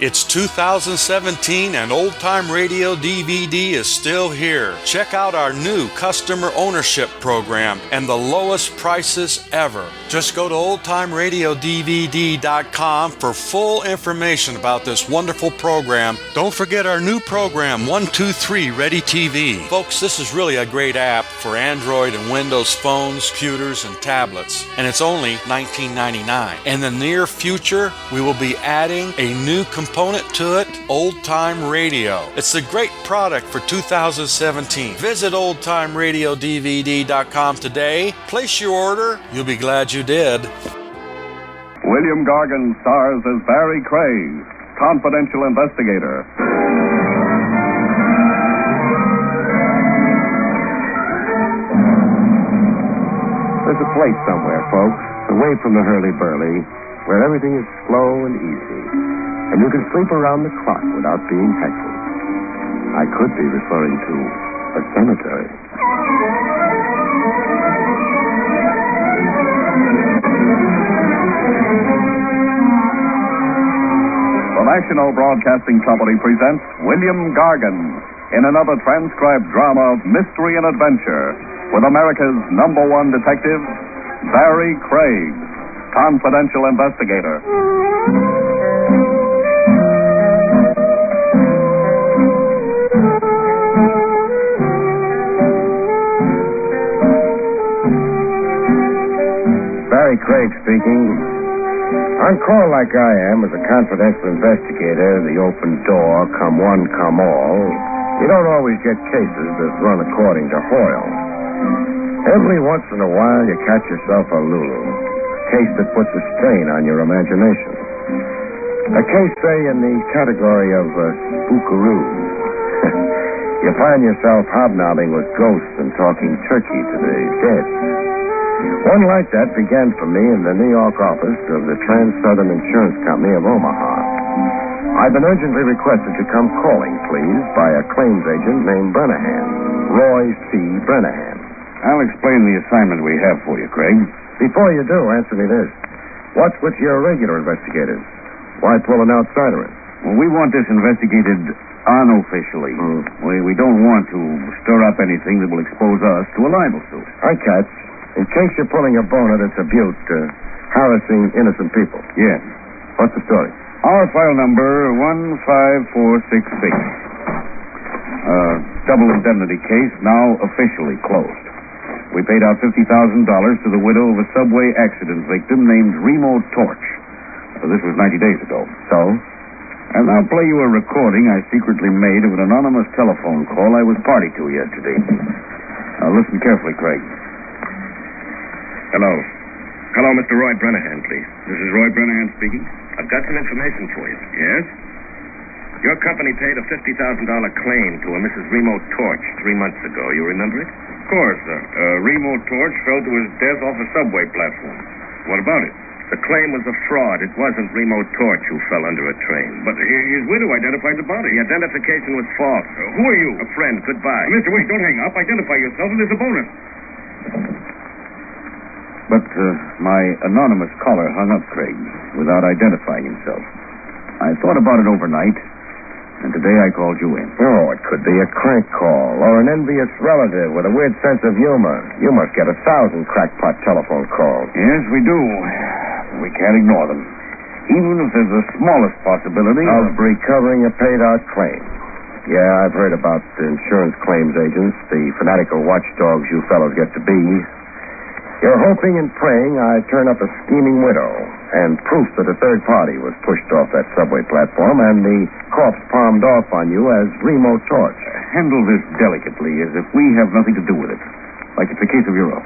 It's 2017 and Old Time Radio DVD is still here. Check out our new customer ownership program and the lowest prices ever. Just go to oldtimeradiodvd.com for full information about this wonderful program. Don't forget our new program, 123 Ready TV. Folks, this is really a great app for Android and Windows phones, computers, and tablets. And it's only $19.99. In the near future, we will be adding a new component to it, Old Time Radio. It's a great product for 2017. Visit oldtimeradiodvd.com today. Place your order. You'll be glad you did. William Gargan stars as Barry Craig, confidential investigator. There's a place somewhere, folks, away from the hurly-burly, where everything is slow and easy, and you can sleep around the clock without being heckled. I could be referring to a cemetery. The National Broadcasting Company presents William Gargan in another transcribed drama of mystery and adventure with America's #1 detective, Barry Craig, confidential investigator. Barry Craig speaking. On call like I am as a confidential investigator, the open door, come one, come all, you don't always get cases that run according to Hoyle. Every once in a while you catch yourself a Lulu, case that puts a strain on your imagination. A case, say, in the category of spookaroo. You find yourself hobnobbing with ghosts and talking turkey to the dead. One like that began for me in the New York office of the Trans-Southern Insurance Company of Omaha. I've been urgently requested to come calling, please, by a claims agent named Brennahan, Roy C. Brennahan. I'll explain the assignment we have for you, Craig. Before you do, answer me this. What's with your regular investigators? Why pull an outsider in? Well, we want this investigated unofficially. We don't want to stir up anything that will expose us to a libel suit. I catch. In case you're pulling a boner that's a butte, harassing innocent people. Yes. What's the story? Our file number 15466. Double indemnity case now officially closed. We paid out $50,000 to the widow of a subway accident victim named Remo Tourch. This was 90 days ago. So? And I'll play you a recording I secretly made of an anonymous telephone call I was party to yesterday. Now listen carefully, Craig. Hello. Hello, Mr. Roy Brennahan, please. This is Roy Brennahan speaking. I've got some information for you. Yes? Your company paid a $50,000 claim to a Mrs. Remo Tourch 3 months ago. You remember it? Of course, sir. Remo Tourch fell to his death off a subway platform. What about it? The claim was a fraud. It wasn't Remo Tourch who fell under a train. But his widow identified the body. The identification was false. Who are you? A friend. Goodbye. Mister, wait, don't hang up. Identify yourself and there's a bonus. But my anonymous caller hung up, Craig, without identifying himself. I thought about it overnight, and today I called you in. Oh, it could be a crank call or an envious relative with a weird sense of humor. You must get 1,000 crackpot telephone calls. Yes, we do. We can't ignore them. Even if there's the smallest possibility of recovering a paid-out claim. Yeah, I've heard about the insurance claims agents, the fanatical watchdogs you fellows get to be. You're hoping and praying I turn up a scheming widow and proof that a third party was pushed off that subway platform and the corpse palmed off on you as Remo Tourch. Handle this delicately, as if we have nothing to do with it. Like it's a case of your own.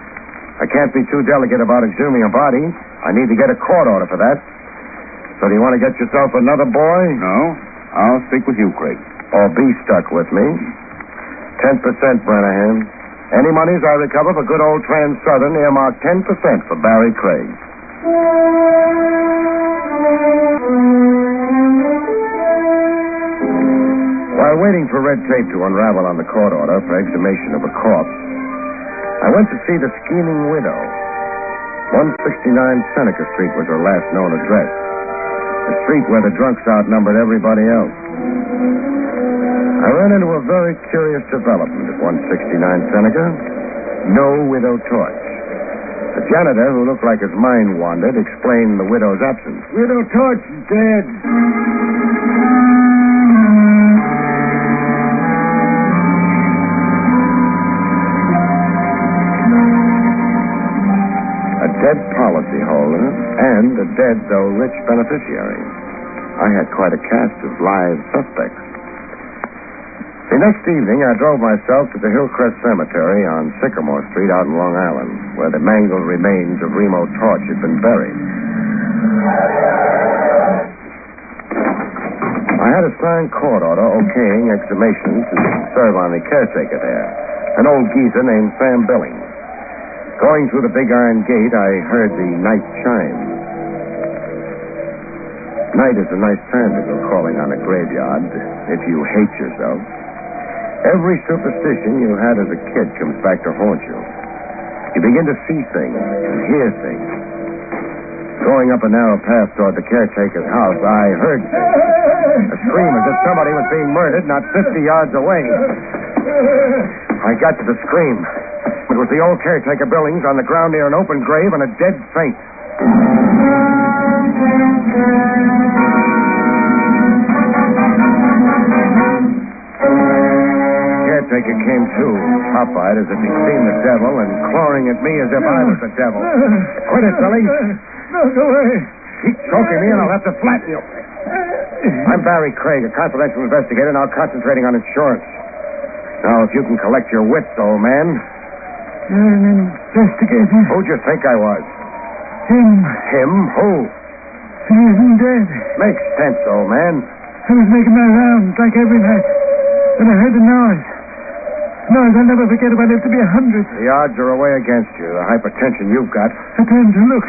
I can't be too delicate about exhuming a body. I need to get a court order for that. So do you want to get yourself another boy? No. I'll stick with you, Craig. Or be stuck with me. 10%, Brennahan. Any monies I recover for good old Trans-Southern, earmark 10% for Barry Craig. While waiting for red tape to unravel on the court order for exhumation of a corpse, I went to see the scheming widow. 169 Seneca Street was her last known address. The street where the drunks outnumbered everybody else. I ran into a very curious development at 169 Seneca. No widow Tourch. The janitor, who looked like his mind wandered, explained the widow's absence. Widow Tourch is dead. A dead policyholder and a dead, though rich, beneficiary. I had quite a cast of live suspects. The next evening, I drove myself to the Hillcrest Cemetery on Sycamore Street out in Long Island, where the mangled remains of Remo Tourch had been buried. I had a signed court order okaying exhumation to serve on the caretaker there, an old geezer named Sam Billings. Going through the big iron gate, I heard the night chimes. Night is a nice time to go calling on a graveyard if you hate yourself. Every superstition you had as a kid comes back to haunt you. You begin to see things and hear things. Going up a narrow path toward the caretaker's house, I heard things. A scream as if somebody was being murdered not 50 yards away. I got to the scream. It was the old caretaker Billings on the ground near an open grave and a dead faint. Caretaker came to, pop-eyed as if he'd seen the devil and clawing at me as if I was the devil. Quit it, Billings. No, go away. Keep choking me and I'll have to flatten you. I'm Barry Craig, a confidential investigator, now concentrating on insurance. Now, if you can collect your wits, old man. You're an investigator. Who'd you think I was? Him. Him? Who? He isn't dead. Makes sense, old man. I was making my rounds like every night when I heard the noise. Noise I'll never forget if I live to be 100. The odds are away against you, the hypertension you've got. I turned to look,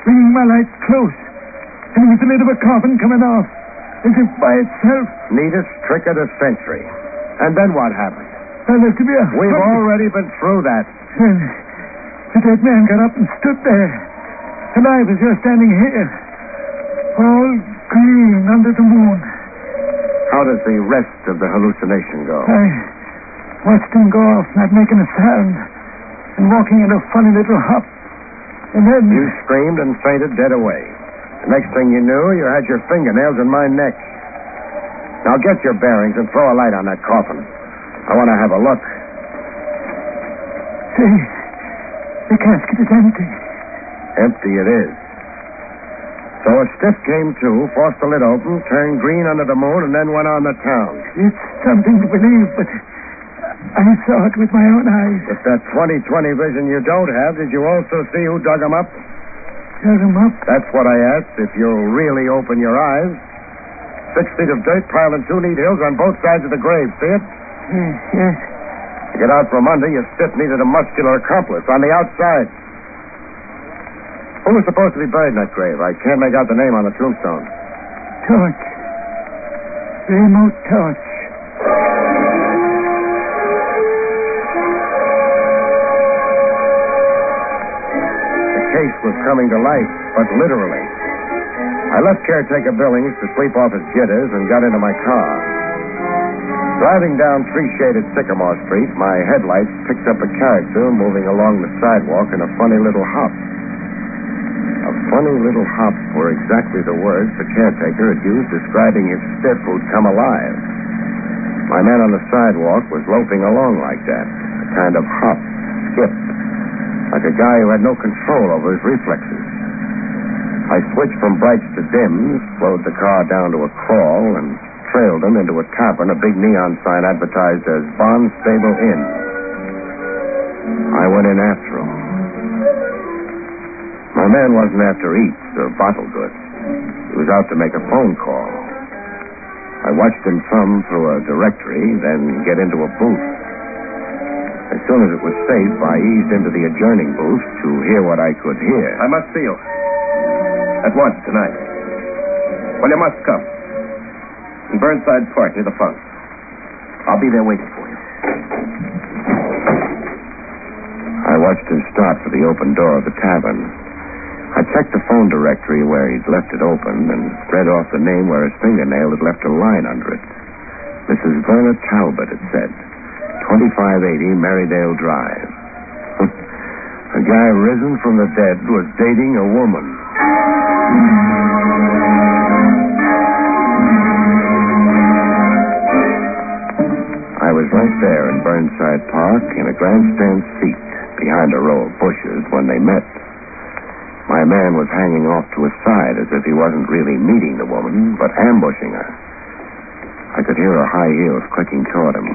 bringing my light close, and it was the lid of a coffin coming off, as if by itself. Neatest trick of the century. And then what happened? I lived to be 100. We've already been through that. Then the dead man got up and stood there, alive as you're standing here, all green under the moon. How does the rest of the hallucination go? I watched him go off, not making a sound, and walking in a funny little hop. And then... You screamed and fainted dead away. The next thing you knew, you had your fingernails in my neck. Now get your bearings and throw a light on that coffin. I want to have a look. See, the casket is empty. Empty it is. So a stiff came to, forced the lid open, turned green under the moon, and then went on the town. It's something to believe, but I saw it with my own eyes. With that 20/20 vision you don't have, did you also see who dug them up? Dug them up? That's what I asked, if you'll really open your eyes. 6 feet of dirt piled in 2 neat hills on both sides of the grave. See it? Yes. To get out from under, you stiff needed a muscular accomplice on the outside. Who was supposed to be buried in that grave? I can't make out the name on the tombstone. Tourch. Remo Tourch. The case was coming to life, but literally. I left caretaker Billings to sleep off his jitters and got into my car. Driving down tree-shaded Sycamore Street, my headlights picked up a character moving along the sidewalk in a funny little hop. A funny little hop were exactly the words the caretaker had used describing his stiff who'd come alive. My man on the sidewalk was loping along like that, a kind of hop, skip, like a guy who had no control over his reflexes. I switched from brights to dims, slowed the car down to a crawl, and trailed him into a tavern, a big neon sign advertised as Barnstable Inn. I went in after him. My man wasn't after eats or bottle goods. He was out to make a phone call. I watched him thumb through a directory, then get into a booth. As soon as it was safe, I eased into the adjoining booth to hear what I could hear. I must see you. At once, tonight. Well, you must come. In Burnside Park, near the funk. I'll be there waiting for you. I watched him start for the open door of the tavern. I checked the phone directory where he'd left it open and read off the name where his fingernail had left a line under it. Mrs. Verna Talbot, it said. 2580 Marydale Drive. A guy risen from the dead was dating a woman. I was right there in Burnside Park in a grandstand seat behind a row of bushes when they met. My man was hanging off to his side as if he wasn't really meeting the woman, but ambushing her. I could hear her high heels clicking toward him.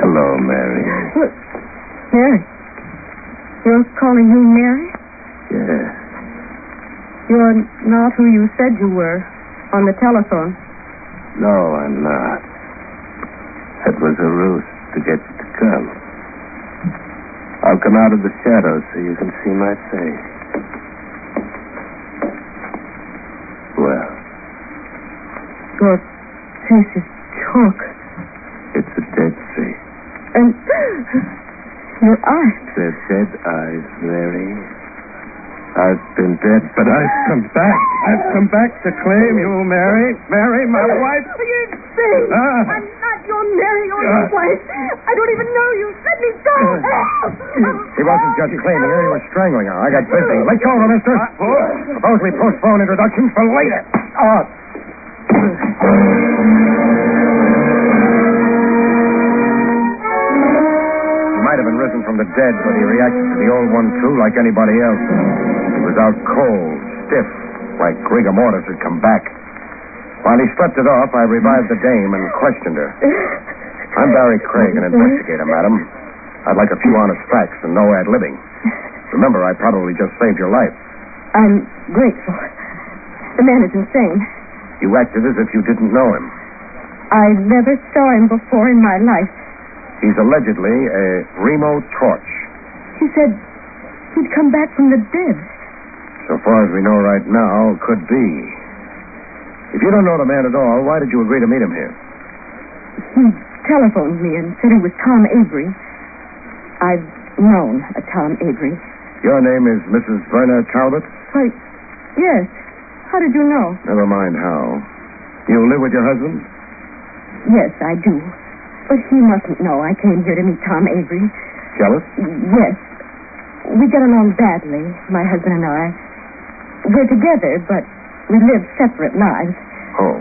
Hello, Mary. Look, Mary. You're calling me Mary? Yes. You're not who you said you were on the telephone. No, I'm not. That was a ruse to get you to come. I'll come out of the shadows so you can see my face. Well, Your face is chalk. it's a dead face. And your eyes. They're dead eyes, Mary. I've been dead, but I've come back. I've come back to claim you, Mary. Mary, my wife. For your sake. I'm not your Mary or your wife. I don't even know you. Let me go. He wasn't just claiming her, he was strangling her. I got busy. Let go of her, mister. Suppose we postpone introductions for later. He might have been risen from the dead, but he reacted to the old one, too, like anybody else. He was out cold, stiff, like rigor mortis had come back. While he slept it off, I revived the dame and questioned her. I'm Barry Craig, an investigator, madam. I'd like a few honest facts and no ad-libbing. Remember, I probably just saved your life. I'm grateful. The man is insane. You acted as if you didn't know him. I never saw him before in my life. He's allegedly a Remo Tourch. He said he'd come back from the dead. So far as we know right now, could be. If you don't know the man at all, why did you agree to meet him here? He telephoned me and said he was Tom Avery. I've known a Tom Avery. Your name is Mrs. Verna Talbot? Why, yes. How did you know? Never mind how. You live with your husband? Yes, I do. But he mustn't know I came here to meet Tom Avery. Jealous? Yes. We get along badly, my husband and I. We're together, but we live separate lives. Oh.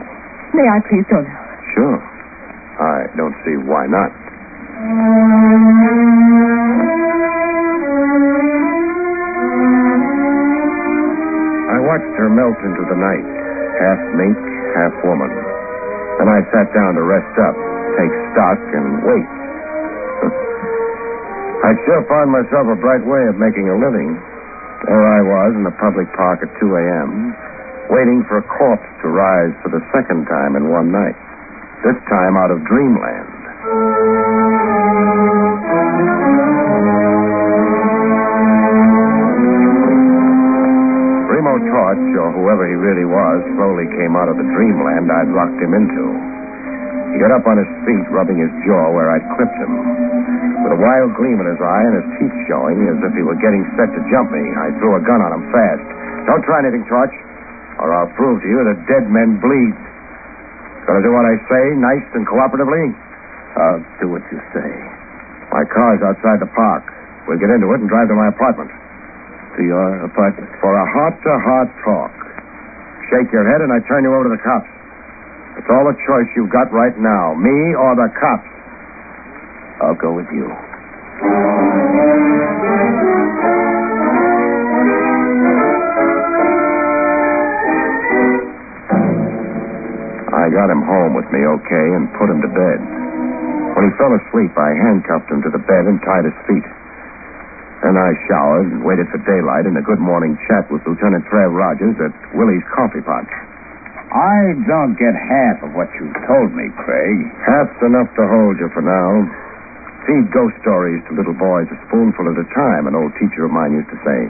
May I please go now? Sure. I don't see why not. I watched her melt into the night, half mink, half woman. Then I sat down to rest up, take stock, and wait. I'd sure found myself a bright way of making a living. There I was in the public park at 2 a.m., waiting for a corpse to rise for the second time in one night, this time out of dreamland. Remo Tourch, or whoever he really was, slowly came out of the dreamland I'd locked him into. He got up on his feet, rubbing his jaw where I'd clipped him. With a wild gleam in his eye and his teeth showing as if he were getting set to jump me, I threw a gun on him fast. Don't try anything, Tourch, or I'll prove to you that dead men bleed. Gonna do what I say, nice and cooperatively? I'll do what you say. My car's outside the park. We'll get into it and drive to my apartment. To your apartment? For a heart-to-heart talk. Shake your head and I turn you over to the cops. It's all the choice you've got right now, me or the cops. I'll go with you. I got him home with me okay and put him to bed. When he fell asleep, I handcuffed him to the bed and tied his feet. Then I showered and waited for daylight and a good morning chat with Lieutenant Trev Rogers at Willie's Coffee Pot. I don't get half of what you told me, Craig. Half's enough to hold you for now. Feed ghost stories to little boys a spoonful at a time, an old teacher of mine used to say.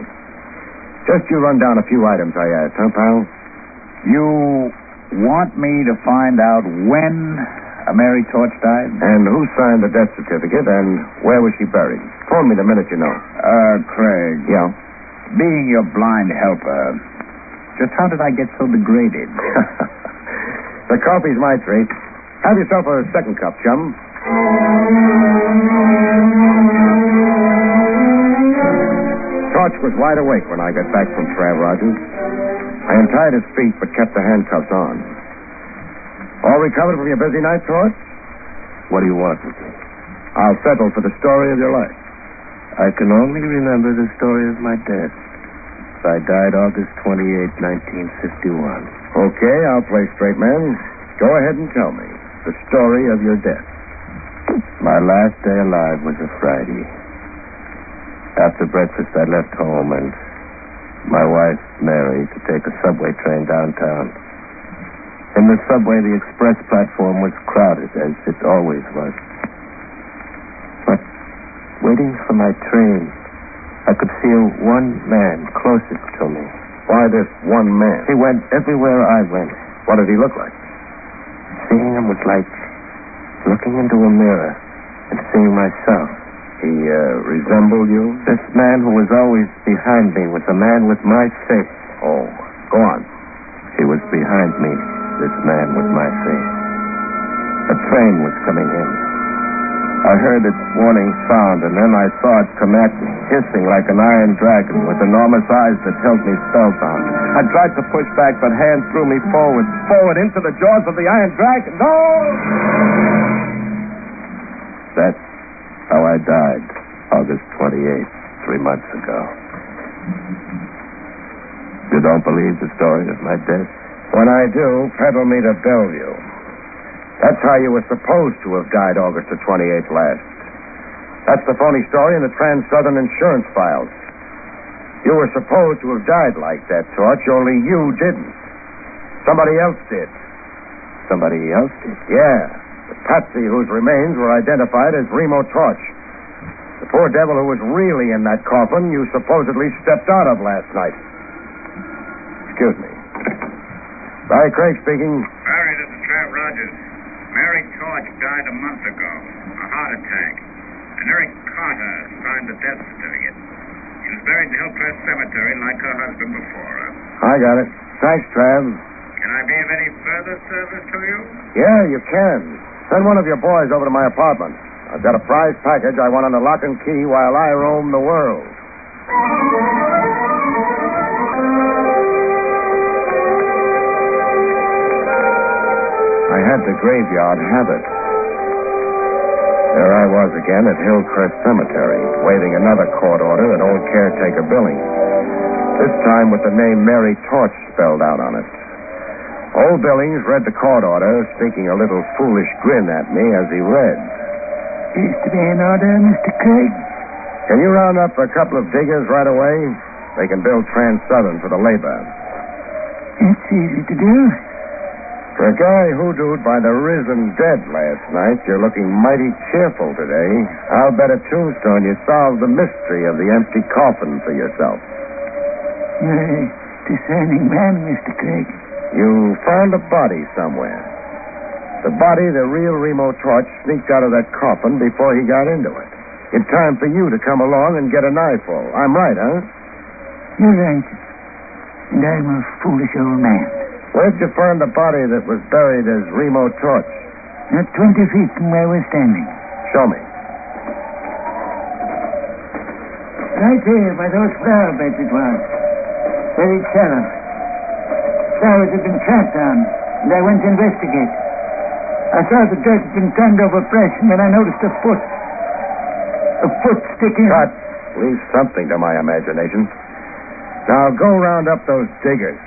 Just you run down a few items I asked, huh, pal? You want me to find out when Mary Tourch died? And who signed the death certificate, and where was she buried? Phone me the minute you know. Craig. Yeah? being your blind helper, just how did I get so degraded? The coffee's my treat. Have yourself a second cup, chum. Tourch was wide awake when I got back from Trav Rogers. I untied his feet but kept the handcuffs on. All recovered from your busy night, Tourch? What do you want with me? I'll settle for the story of your life. I can only remember the story of my death. I died August 28, 1951. Okay, I'll play straight man. Go ahead and tell me the story of your death. My last day alive was a Friday. After breakfast, I left home and my wife, Mary, to take a subway train downtown. In the subway, the express platform was crowded, as it always was. But waiting for my train, I could feel one man closest to me. Why this one man? He went everywhere I went. What did he look like? Seeing him was like looking into a mirror and seeing myself. He resembled you? This man who was always behind me was a man with my face. Oh, go on. He was behind me, this man with my face. A train was coming in. I heard its warning sound, and then I saw it come at me, hissing like an iron dragon with enormous eyes that held me spellbound. I tried to push back, but hands threw me forward into the jaws of the iron dragon. No! That's how I died, August 28th, 3 months ago. You don't believe the story of my death? When I do, peddle me to Bellevue. That's how you were supposed to have died August the 28th last. That's the phony story in the Trans-Southern insurance files. You were supposed to have died like that, Tourch, only you didn't. Somebody else did. Somebody else did? Yeah. The patsy whose remains were identified as Remo Tourch. The poor devil who was really in that coffin you supposedly stepped out of last night. Excuse me. Barry Craig speaking. Barry, this is Trav Rogers. Mary Tourch died a month ago. A heart attack. And Eric Carter signed the death certificate. She was buried in Hillcrest Cemetery like her husband before her. I got it. Thanks, Trav. Can I be of any further service to you? Yeah, you can. Send one of your boys over to my apartment. I've got a prize package I want under lock and key while I roam the world. I had the graveyard habit. There I was again at Hillcrest Cemetery, waiting another court order at old caretaker Billings. This time with the name Mary Tourch spelled out on it. Old Billings read the court order, sneaking a little foolish grin at me as he read. Is to be an order, Mr. Craig? Can you round up a couple of diggers right away? They can build Trans-Southern for the labor. It's easy to do. For a guy hoodooed by the risen dead last night, you're looking mighty cheerful today. I'll bet a tombstone you solved the mystery of the empty coffin for yourself. You're a discerning man, Mr. Craig. You found a body somewhere. The body the real Remo Tourch sneaked out of that coffin before he got into it. In time for you to come along and get an eyeful. I'm right, huh? You're right. And I'm a foolish old man. Where'd you find the body that was buried as Remo Tourch? Not 20 feet from where we're standing. Show me. Right here, by those flower beds it was. Buried cellar. Flowers had been tramped on, and I went to investigate. I saw the dirt had been turned over fresh, and then I noticed a foot. A foot sticking... Cut. Leave something to my imagination. Now go round up those diggers.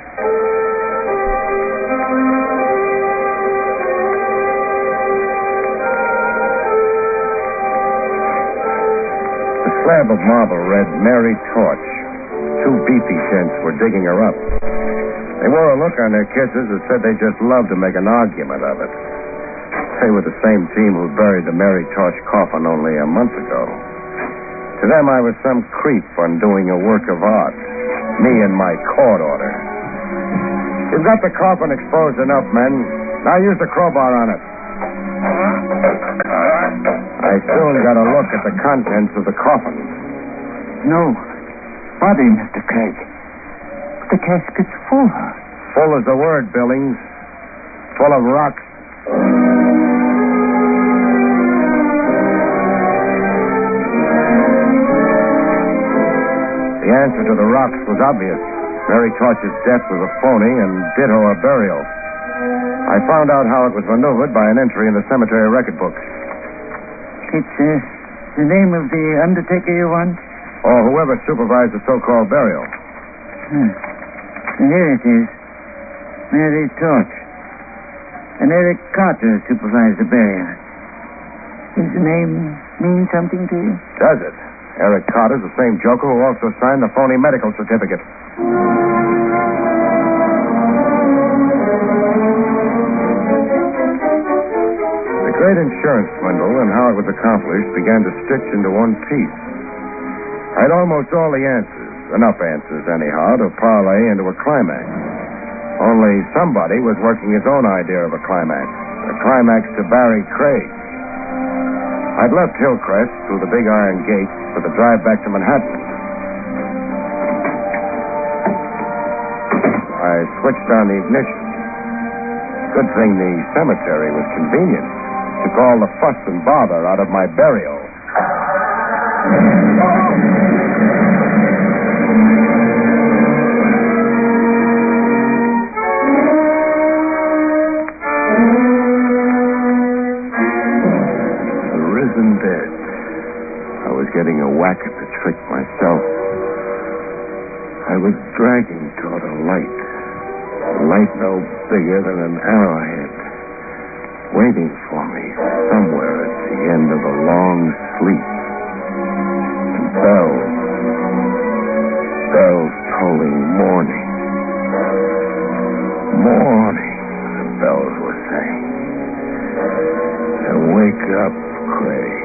The slab of marble read Mary Tourch. 2 beefy gents were digging her up. They wore a look on their kisses that said they just loved to make an argument of it. They were the same team who buried the Mary Tourch coffin only a month ago. To them, I was some creep undoing a work of art. Me and my court order. You've got the coffin exposed enough, men. Now use the crowbar on it. I soon got a look at the contents of the coffin. No. body, Mr. Craig. The casket's full. Full is the word, Billings. Full of rocks. The answer to the rocks was obvious. Mary Tourch's death was a phony, and ditto her burial. I found out how it was maneuvered by an entry in the cemetery record books. It's the name of the undertaker you want? Or whoever supervised the so-called burial. Here it is. Mary Tourch. And Eric Carter supervised the burial. Does the name mean something to you? Does it? Eric Carter's the same joker who also signed the phony medical certificate. The great insurance swindle and how it was accomplished began to stitch into one piece. I had almost all the answers, enough answers anyhow, to parlay into a climax. Only somebody was working his own idea of a climax to Barry Craig. I'd left Hillcrest through the big iron gate for the drive back to Manhattan. I switched on the ignition. Good thing the cemetery was convenient. Took all the fuss and bother out of my burial. Dead. I was getting a whack at the trick myself. I was dragging toward a light no bigger than an arrowhead, waiting for me somewhere at the end of a long sleep. And bells tolling morning, the bells were saying. Now wake up, Craig.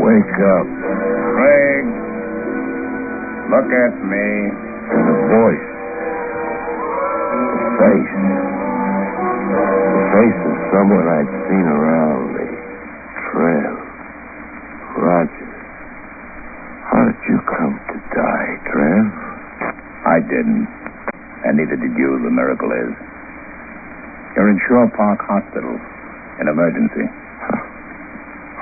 Wake up. Craig, look at me. And a voice. A face. The face of someone I'd seen around me. Trev. Rogers. How did you come to die, Trev? I didn't. And neither did you, the miracle is. You're in Shore Park Hospital. An emergency.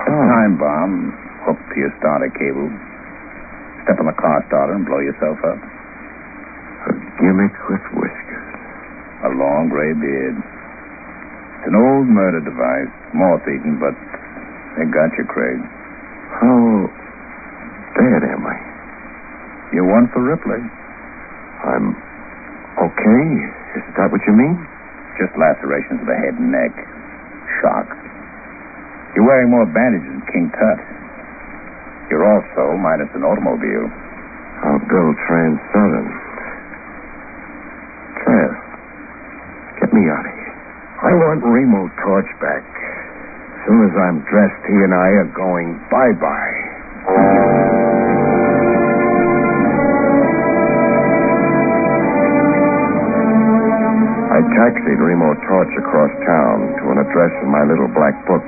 A time bomb hooked to your starter cable. Step on the car starter and blow yourself up. A gimmick with whiskers. A long gray beard. It's an old murder device. Moth-eaten, but they got you, Craig. How dead am I? You're one for Ripley. I'm okay? Is that what you mean? Just lacerations of the head and neck. Shock. You're wearing more bandages than King Tut. You're also minus an automobile. I'll build Trans-Southern. Trev, get me out of here. I want Remo Tourch back. As soon as I'm dressed, he and I are going bye-bye. I taxied Remo Tourch across town to an address in my little black book.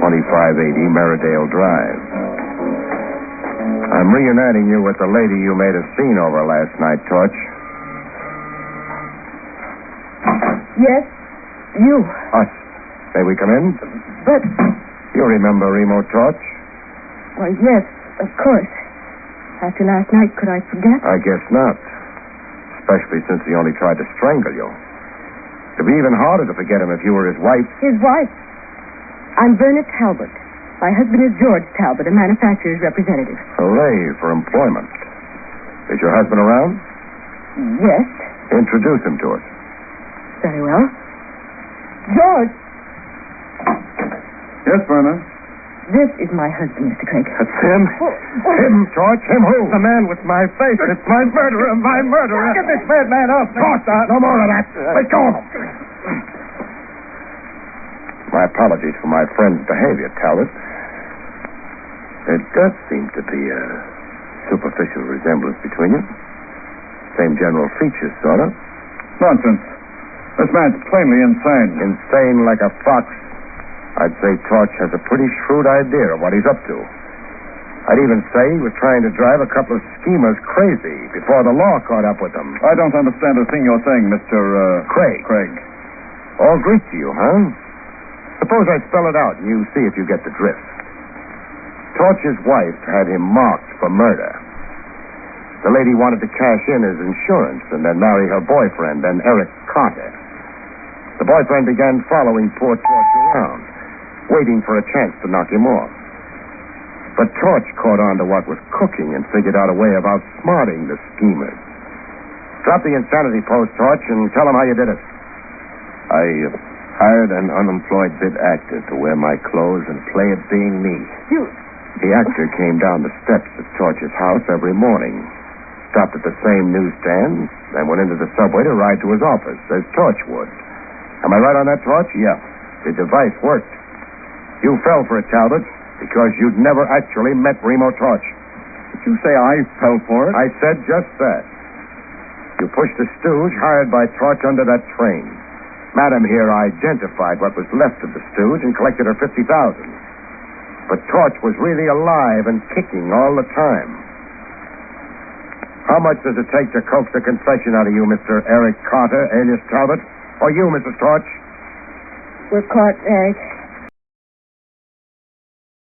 2580 Meridale Drive. I'm reuniting you with the lady you made a scene over last night, Tourch. Yes, you. Us. May we come in? But, You remember Remo Tourch? well, yes, of course. After last night, could I forget? I guess not. Especially since he only tried to strangle you. It'd be even harder to forget him if you were his wife. His wife. I'm Verna Talbot. My husband is George Talbot, a manufacturer's representative. Hooray for employment. Is your husband around? Yes, Introduce him to us. very well. George, Yes, Verna. this is my husband, Mr. Craig. That's him. Him, George. Him who? The man with my face. It's my murderer. My murderer. Get this bad man off me. No more of that. Let go of him. My apologies for my friend's behavior, Talbot. There does seem to be a superficial resemblance between you. Same general features, sort of. Nonsense. This man's plainly insane. Insane like a fox. I'd say Tourch has a pretty shrewd idea of what he's up to. I'd even say he was trying to drive a couple of schemers crazy before the law caught up with them. I don't understand a thing you're saying, Mr. Craig. Craig. All Greek to you, huh? Suppose I spell it out and you see if you get the drift. Tourch's wife had him marked for murder. The lady wanted to cash in his insurance and then marry her boyfriend, then Eric Carter. The boyfriend began following poor Tourch around, waiting for a chance to knock him off. But Tourch caught on to what was cooking and figured out a way of outsmarting the schemers. Drop the insanity post, Tourch, and tell them how you did it. I hired an unemployed bit actor to wear my clothes and play at being me. The actor came down the steps at Tourch's house every morning, stopped at the same newsstand, then went into the subway to ride to his office, as Tourch would. Am I right on that, Tourch? Yeah. The device worked. You fell for it, Talbot, because you'd never actually met Remo Tourch. Did you say I fell for it? I said just that. You pushed a stooge hired by Tourch under that train. Madam here identified what was left of the stooge and collected her $50,000. But Tourch was really alive and kicking all the time. How much does it take to coax a confession out of you, Mr. Eric Carter, alias Talbot? Or you, Mrs. Tourch? We're caught, Eric.